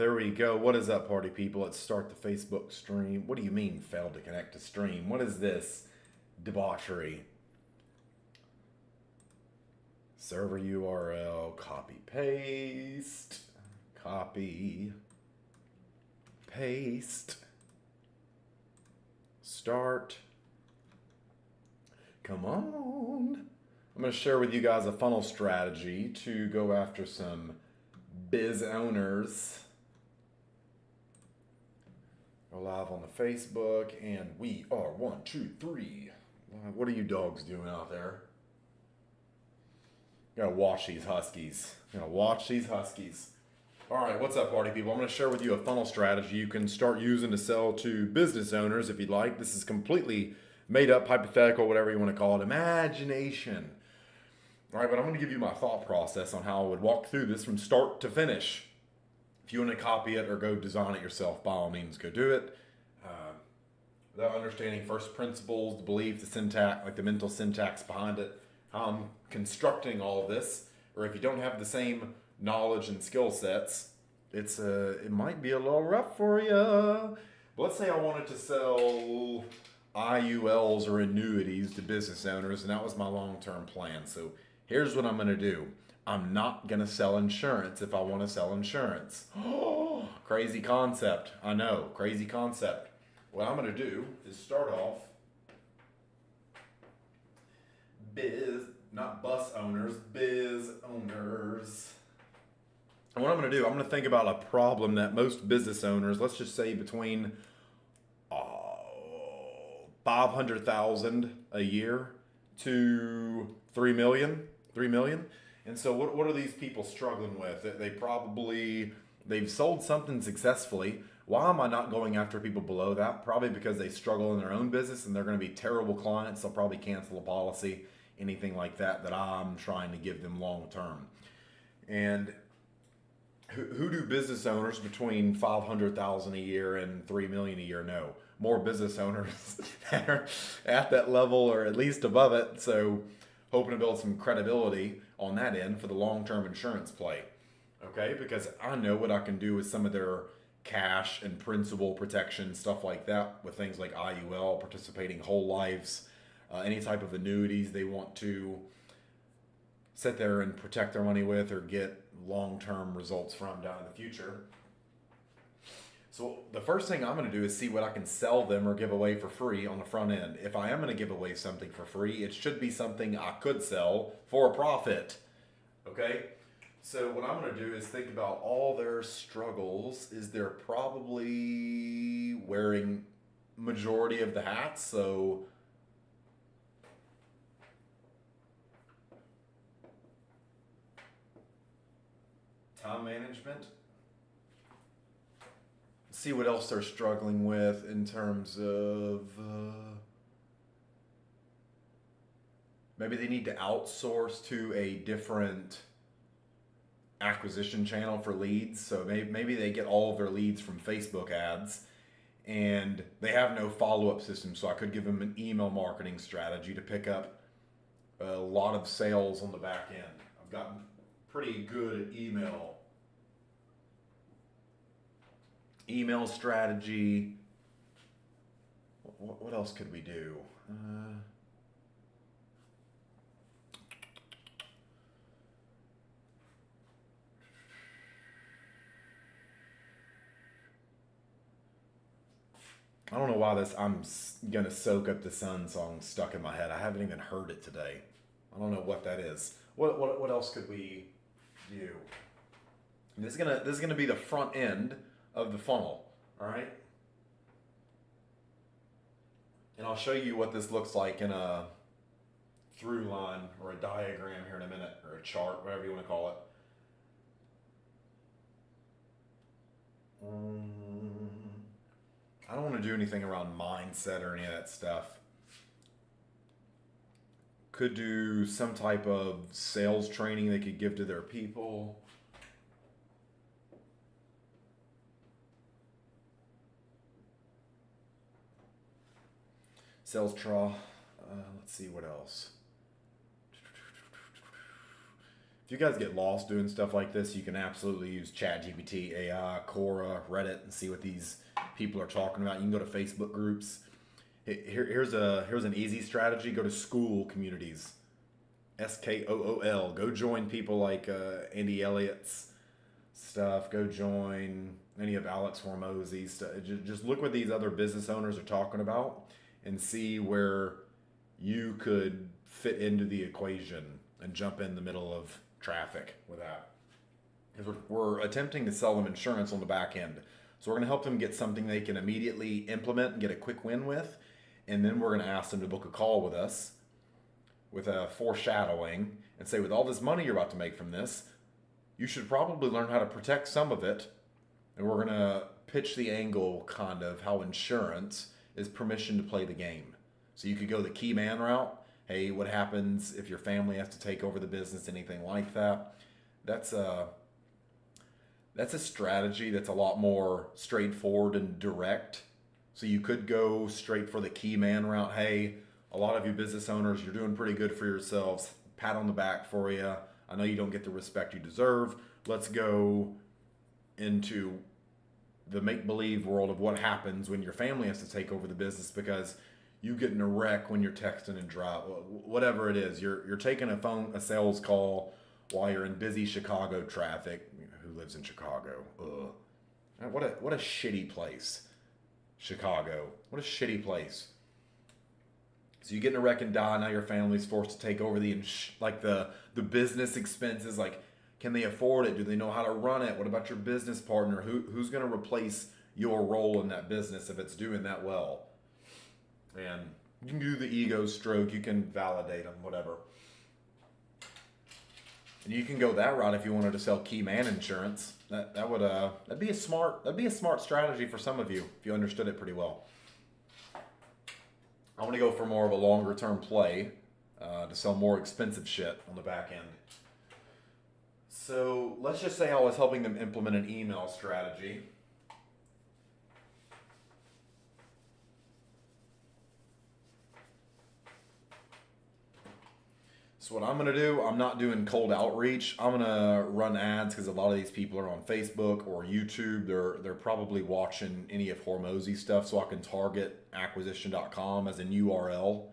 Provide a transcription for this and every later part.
there we go. What is up, party people? Let's start the Facebook stream. What do you mean, failed to connect to stream? What is this debauchery? Server URL, copy, paste, copy, paste, start. Come on. I'm going to share with you guys a funnel strategy to go after some biz owners. We're live on the Facebook, and we are 1, 2, 3. What are you dogs doing out there? You gotta watch these huskies. All right, what's up, party people? I'm going to share with you a funnel strategy you can start using to sell to business owners if you'd like. This is completely made up, hypothetical, whatever you want to call it, imagination. All right, but I'm going to give you my thought process on how I would walk through this from start to finish. If you want to copy it or go design it yourself, by all means, go do it. Without understanding first principles, the belief, the syntax, like the mental syntax behind it, how I'm constructing all of this, or if you don't have the same knowledge and skill sets, it might be a little rough for you. But let's say I wanted to sell IULs or annuities to business owners, and that was my long-term plan. So here's what I'm going to do. I'm not going to sell insurance if I want to sell insurance. Oh, crazy concept. I know, crazy concept. What I'm going to do is start off not bus owners, biz owners. And what I'm going to do, I'm going to think about a problem that most business owners, let's just say between 500,000 a year to 3 million. And so what are these people struggling with? They've sold something successfully. Why am I not going after people below that? Probably because they struggle in their own business and they're going to be terrible clients. They'll probably cancel a policy, anything like that I'm trying to give them long term. And who do business owners between 500,000 a year and 3 million a year know? More business owners that are at that level or at least above it. So hoping to build some credibility on that end for the long-term insurance play. Okay, because I know what I can do with some of their cash and principal protection, stuff like that, with things like IUL, participating whole lives, any type of annuities they want to sit there and protect their money with or get long-term results from down in the future. So the first thing I'm going to do is see what I can sell them or give away for free on the front end. If I am going to give away something for free, it should be something I could sell for a profit. Okay? So what I'm going to do is think about all their struggles. Is they're probably wearing majority of the hats. So time management. See what else they're struggling with in terms of maybe they need to outsource to a different acquisition channel for leads. So maybe they get all of their leads from Facebook ads and they have no follow-up system. So I could give them an email marketing strategy to pick up a lot of sales on the back end. I've gotten pretty good at email strategy. What else could we do? I don't know why I'm gonna soak up the sun song stuck in my head. I haven't even heard it today. I don't know what that is. What else could we do? This is gonna be the front end of the funnel, all right? And I'll show you what this looks like in a through line or a diagram here in a minute, or a chart, whatever you want to call it. I don't want to do anything around mindset or any of that stuff. Could do some type of sales training they could give to their people. Sales draw. Let's see what else. If you guys get lost doing stuff like this, you can absolutely use ChatGPT, AI, Quora, Reddit, and see what these people are talking about. You can go to Facebook groups. Here's an easy strategy. Go to school communities. SKOOL. Go join people like Andy Elliott's stuff. Go join any of Alex Hormozy's stuff. Just look what these other business owners are talking about and see where you could fit into the equation and jump in the middle of traffic with that. Because we're attempting to sell them insurance on the back end. So we're going to help them get something they can immediately implement and get a quick win with. And then we're going to ask them to book a call with us with a foreshadowing and say, with all this money you're about to make from this, you should probably learn how to protect some of it. And we're going to pitch the angle kind of how insurance is permission to play the game. So you could go the key man route. Hey, what happens if your family has to take over the business, anything like that? That's a strategy that's a lot more straightforward and direct. So you could go straight for the key man route. Hey, a lot of you business owners, you're doing pretty good for yourselves. Pat on the back for you. I know you don't get the respect you deserve. Let's go into the make-believe world of what happens when your family has to take over the business because you get in a wreck when you're texting and drive, whatever it is. You're taking a sales call while you're in busy Chicago traffic. Who lives in Chicago? Ugh. What a shitty place. Chicago. What a shitty place. So you get in a wreck and die. Now your family's forced to take over the business expenses. Like, can they afford it? Do they know how to run it? What about your business partner? Who's going to replace your role in that business if it's doing that well? And you can do the ego stroke. You can validate them, whatever. And you can go that route if you wanted to sell key man insurance. That'd be a smart strategy for some of you if you understood it pretty well. I want to go for more of a longer term play to sell more expensive shit on the back end. So let's just say I was helping them implement an email strategy. So what I'm going to do, I'm not doing cold outreach. I'm going to run ads because a lot of these people are on Facebook or YouTube. They're probably watching any of Hormozy's stuff, so I can target acquisition.com as an URL.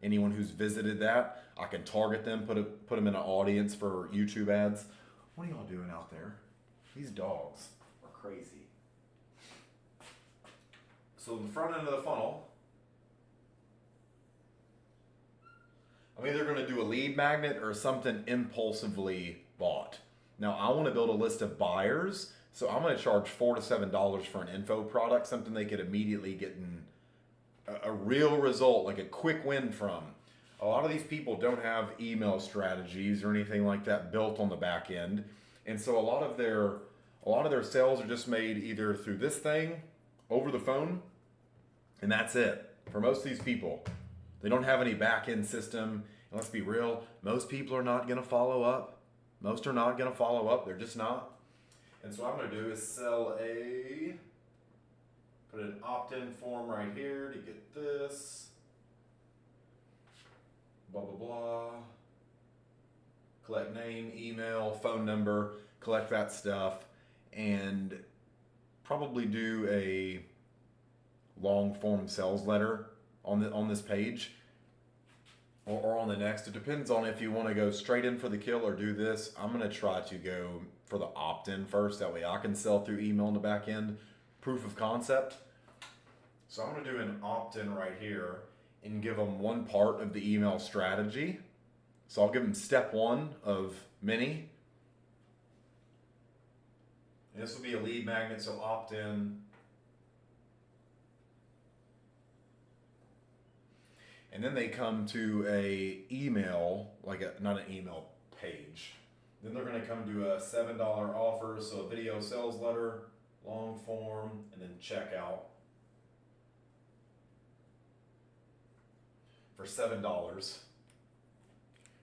Anyone who's visited that, I can target them, put them in an audience for YouTube ads. What are y'all doing out there? These dogs are crazy. So the front end of the funnel, I'm either going to do a lead magnet or something impulsively bought. Now, I want to build a list of buyers, so I'm going to charge $4 to $7 for an info product, something they could immediately get in a real result, like a quick win from. A lot of these people don't have email strategies or anything like that built on the back end, and so a lot of their sales are just made either through this thing, over the phone, and that's it. For most of these people, they don't have any back end system. And let's be real, most people are not going to follow up. Most are not going to follow up. They're just not. And so what I'm going to do is put an opt-in form right here to get this. Blah, blah, blah. Collect name, email, phone number, collect that stuff, and probably do a long form sales letter on this page or on the next. It depends on if you want to go straight in for the kill or do this. I'm going to try to go for the opt-in first. That way I can sell through email in the back end. Proof of concept. So I'm going to do an opt-in right here and give them one part of the email strategy. So I'll give them step one of many. And this will be a lead magnet, so opt-in. And then they come to a email, not an email page. Then they're going to come to a $7 offer, so a video sales letter, long form, and then checkout for $7.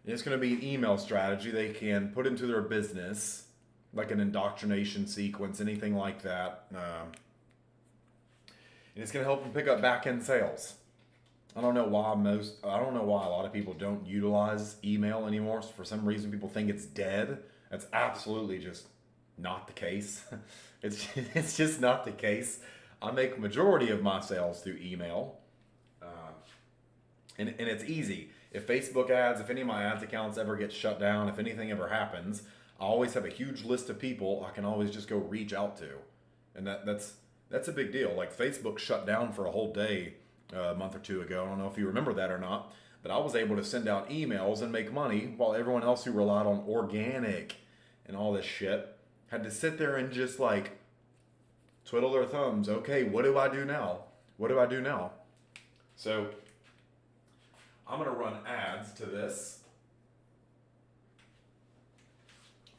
And it's going to be an email strategy they can put into their business, like an indoctrination sequence, anything like that. And it's going to help them pick up back-end sales. I don't know why a lot of people don't utilize email anymore. For some reason, people think it's dead. That's absolutely just not the case. It's just not the case. I make majority of my sales through email, uh, and it's easy. If Facebook ads, if any of my ads accounts ever get shut down, if anything ever happens, I always have a huge list of people I can always just go reach out to, and that's a big deal. Like Facebook shut down for a whole day a month or two ago. I don't know if you remember that or not, but I was able to send out emails and make money while everyone else who relied on organic and all this shit had to sit there and just like twiddle their thumbs. Okay, what do I do now? What do I do now? So I'm going to run ads to this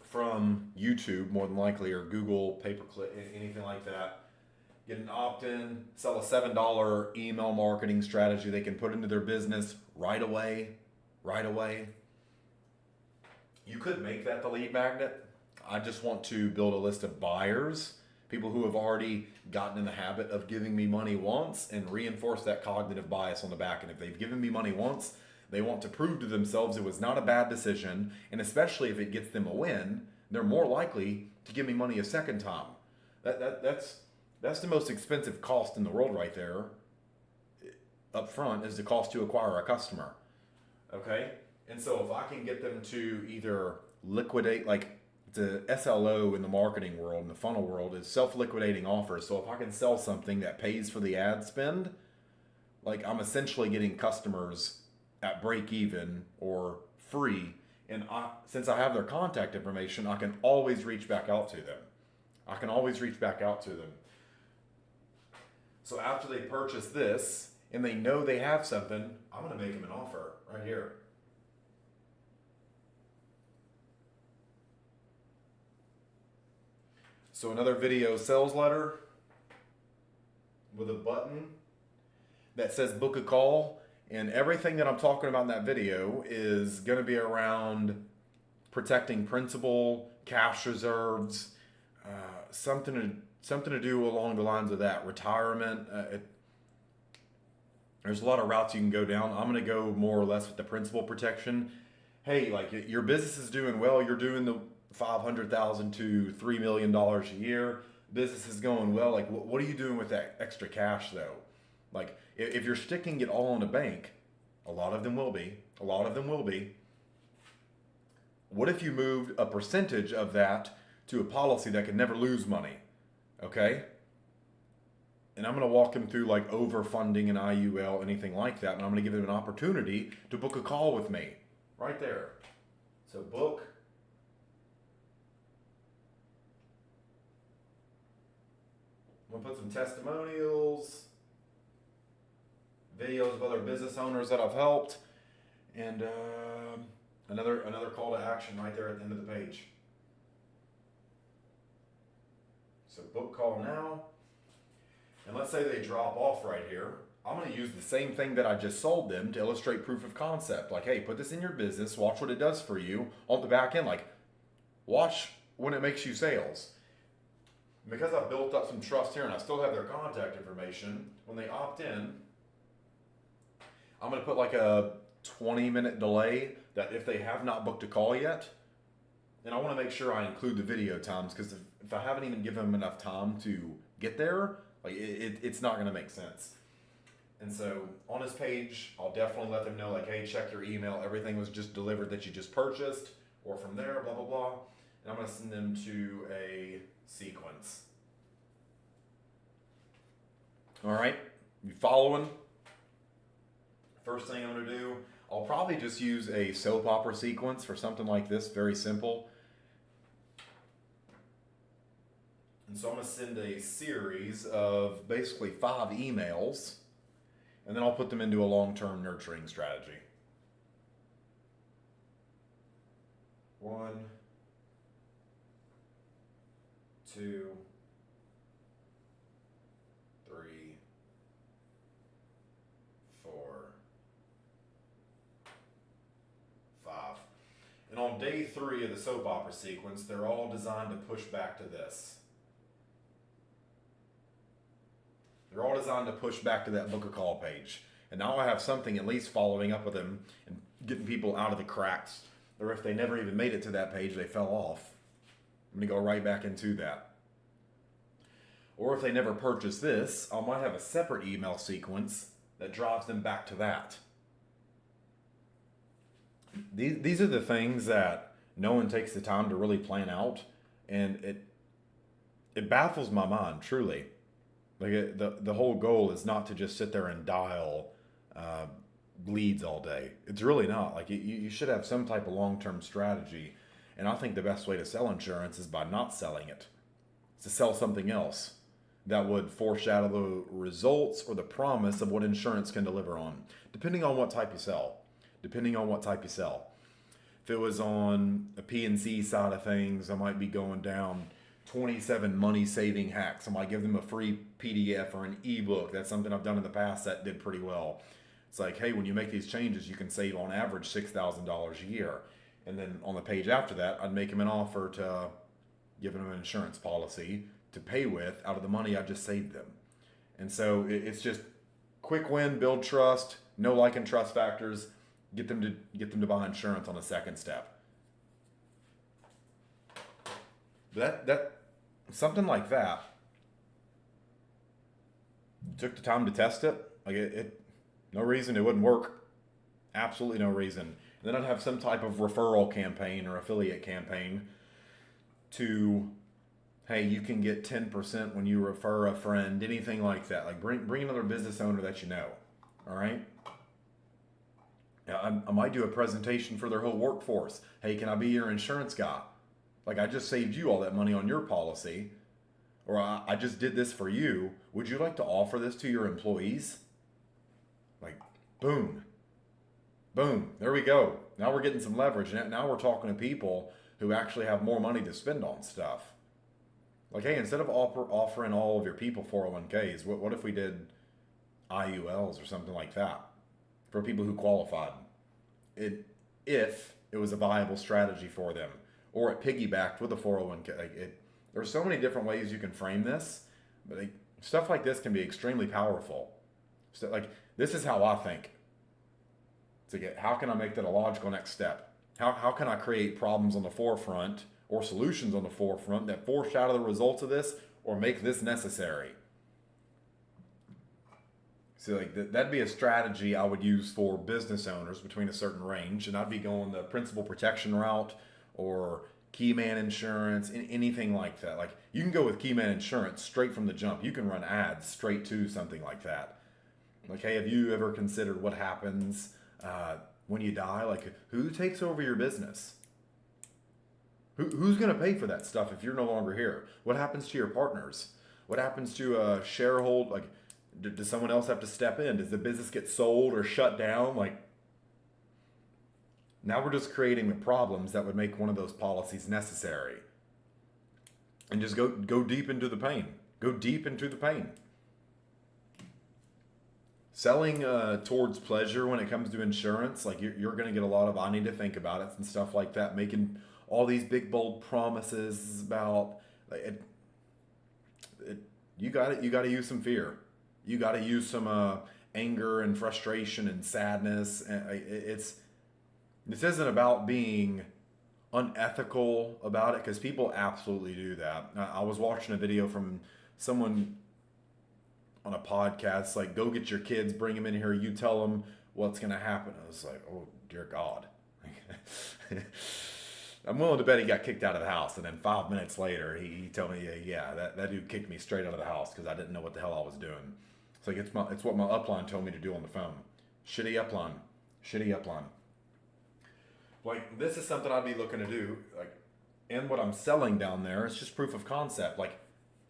from YouTube, more than likely, or Google pay-per-click, anything like that. Get an opt-in, sell a $7 email marketing strategy they can put into their business right away. Right away. You could make that the lead magnet. I just want to build a list of buyers, people who have already gotten in the habit of giving me money once, and reinforce that cognitive bias on the back. And if they've given me money once, they want to prove to themselves it was not a bad decision, and especially if it gets them a win, they're more likely to give me money a second time. That's the most expensive cost in the world right there. Up front is the cost to acquire a customer. Okay? And so if I can get them to either liquidate, like the SLO in the marketing world, in the funnel world, is self-liquidating offers. So if I can sell something that pays for the ad spend, like I'm essentially getting customers at break even or free. And since I have their contact information, I can always reach back out to them. I can always reach back out to them. So after they purchase this and they know they have something, I'm going to make them an offer right here. So another video sales letter with a button that says book a call, and everything that I'm talking about in that video is going to be around protecting principal, cash reserves, something to do along the lines of that, retirement. There's a lot of routes you can go down. I'm going to go more or less with the principal protection. Hey, like your business is doing well, you're doing the $500,000 to $3 million a year. Business is going well. Like, what are you doing with that extra cash though? Like, if you're sticking it all in a bank, a lot of them will be. A lot of them will be. What if you moved a percentage of that to a policy that could never lose money? Okay? And I'm going to walk them through like overfunding an IUL, anything like that. And I'm going to give them an opportunity to book a call with me right there. So book. I'm going to put some testimonials, videos of other business owners that I've helped, and another call to action right there at the end of the page. So book call now. And let's say they drop off right here. I'm going to use the same thing that I just sold them to illustrate proof of concept. Like, hey, put this in your business. Watch what it does for you on the back end. Like, watch when it makes you sales. Because I've built up some trust here and I still have their contact information, when they opt in, I'm going to put like a 20-minute delay that if they have not booked a call yet, and I want to make sure I include the video times, because if I haven't even given them enough time to get there, like it's not going to make sense. And so on this page, I'll definitely let them know, like, hey, check your email. Everything was just delivered that you just purchased, or from there, blah, blah, blah. And I'm going to send them to a sequence. All right, you following? First thing I'm going to do, I'll probably just use a soap opera sequence for something like this, very simple. And so I'm going to send a series of basically 5 emails, and then I'll put them into a long-term nurturing strategy. 1, 2, 3, 4, 5. And on day 3 of the soap opera sequence, they're all designed to push back to this. They're all designed to push back to that book a call page. And now I have something at least following up with them and getting people out of the cracks. Or if they never even made it to that page, they fell off, I'm going to go right back into that. Or if they never purchase this, I might have a separate email sequence that drives them back to that. These are the things that no one takes the time to really plan out, and it baffles my mind, truly. Like the whole goal is not to just sit there and dial leads all day. It's really not. Like you should have some type of long-term strategy, and I think the best way to sell insurance is by not selling it. It's to sell something else that would foreshadow the results or the promise of what insurance can deliver on, depending on what type you sell. If it was on a P&C side of things, I might be going down 27 money saving hacks. I might give them a free PDF or an ebook. That's something I've done in the past that did pretty well. It's like, hey, when you make these changes, you can save on average $6,000 a year. And then on the page after that, I'd make them an offer to give them an insurance policy to pay with out of the money I just saved them. And so it's just quick win, build trust, no like and trust factors, get them to buy insurance on the second step. That something like that. Took the time to test it. Like it no reason it wouldn't work. Absolutely no reason. And then I'd have some type of referral campaign or affiliate campaign to, hey, you can get 10% when you refer a friend, anything like that. Like bring another business owner that you know. All right. Yeah, I might do a presentation for their whole workforce. Hey, can I be your insurance guy? Like, I just saved you all that money on your policy, or I just did this for you. Would you like to offer this to your employees? Like, boom. Boom. There we go. Now we're getting some leverage. Now we're talking to people who actually have more money to spend on stuff. Like, hey, instead of offering all of your people 401ks, what if we did IULs or something like that for people who qualified? If it was a viable strategy for them, or it piggybacked with a 401k. There's so many different ways you can frame this, but stuff like this can be extremely powerful. So, like, this is how I think. How can I make that a logical next step? How can I create problems on the forefront or solutions on the forefront that foreshadow the results of this or make this necessary? So that'd be a strategy I would use for business owners between a certain range, and I'd be going the principal protection route or key man insurance, anything like that. Like, you can go with key man insurance straight from the jump. You can run ads straight to something like that. Like, hey, have you ever considered what happens when you die? Like, who takes over your business? Who's going to pay for that stuff if you're no longer here? What happens to your partners? What happens to a shareholder? Like, does someone else have to step in? Does the business get sold or shut down? Like, now we're just creating the problems that would make one of those policies necessary. And just go deep into the pain. Go deep into the pain. Selling towards pleasure when it comes to insurance, like you're going to get a lot of I need to think about it and stuff like that, making all these big bold promises about it. You got to use some fear. You got to use some anger and frustration and sadness. This isn't about being unethical about it, because people absolutely do that. I was watching a video from someone on a podcast, like, go get your kids, bring them in here, you tell them what's going to happen. I was like, oh, dear God. I'm willing to bet he got kicked out of the house. And then 5 minutes later, he told me, yeah, that dude kicked me straight out of the house because I didn't know what the hell I was doing. So it's what my upline told me to do on the phone. Shitty upline. Like, this is something I'd be looking to do. Like, and what I'm selling down there, it's just proof of concept. Like,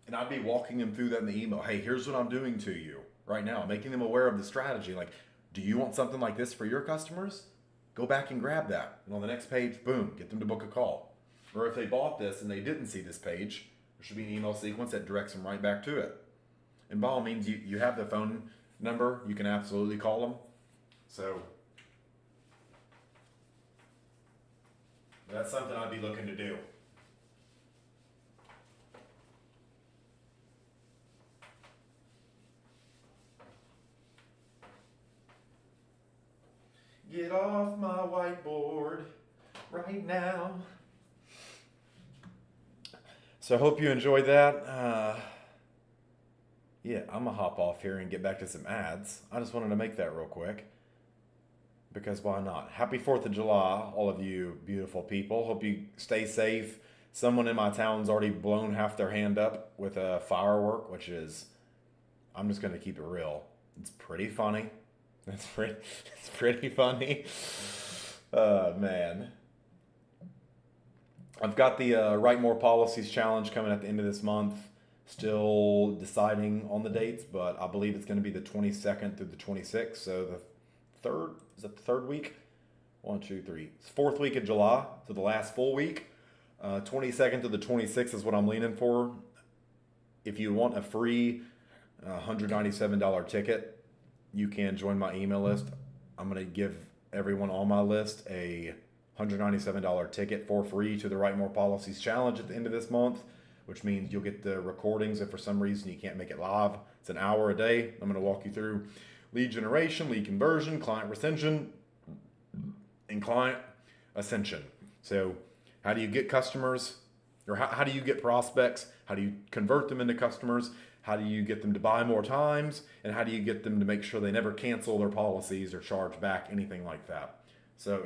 and I'd be walking them through that in the email. Hey, here's what I'm doing to you right now, making them aware of the strategy. Like, do you want something like this for your customers? Go back and grab that. And on the next page, boom, get them to book a call. Or if they bought this and they didn't see this page, there should be an email sequence that directs them right back to it. And by all means, you have the phone number. You can absolutely call them. So that's something I'd be looking to do. it off my whiteboard right now. So I hope you enjoyed that. Yeah, I'm going to hop off here and get back to some ads. I just wanted to make that real quick. Because why not? Happy 4th of July, all of you beautiful people. Hope you stay safe. Someone in my town's already blown half their hand up with a firework, which is, I'm just going to keep it real. It's pretty funny. It's pretty funny. Man. I've got the Write More Policies Challenge coming at the end of this month. Still deciding on the dates, but I believe it's going to be the 22nd through the 26th. So the third, is that the third week? 1, 2, 3. It's fourth week of July, so the last full week. 22nd to the 26th is what I'm leaning for. If you want a free $197 ticket, you can join my email list. I'm going to give everyone on my list a $197 ticket for free to the Write More Policies Challenge at the end of this month, which means you'll get the recordings if for some reason you can't make it live. It's an hour a day. I'm going to walk you through lead generation, lead conversion, client retention, and client ascension. So how do you get customers, or how do you get prospects? How do you convert them into customers? How do you get them to buy more times? And how do you get them to make sure they never cancel their policies or charge back, anything like that? So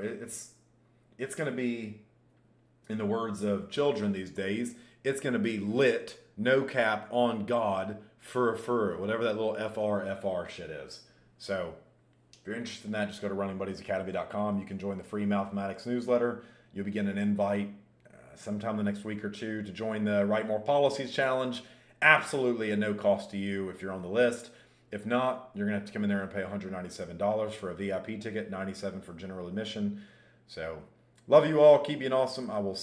it's going to be, in the words of children these days, it's going to be lit, no cap, on God, for whatever that little FR shit is. So if you're interested in that, just go to runningbuddiesacademy.com. You can join the free mathematics newsletter. You'll be getting an invite sometime the next week or two to join the Write More Policies Challenge. Absolutely at no cost to you if you're on the list. If not, you're going to have to come in there and pay $197 for a VIP ticket, $97 for general admission. So love you all. Keep being awesome. I will see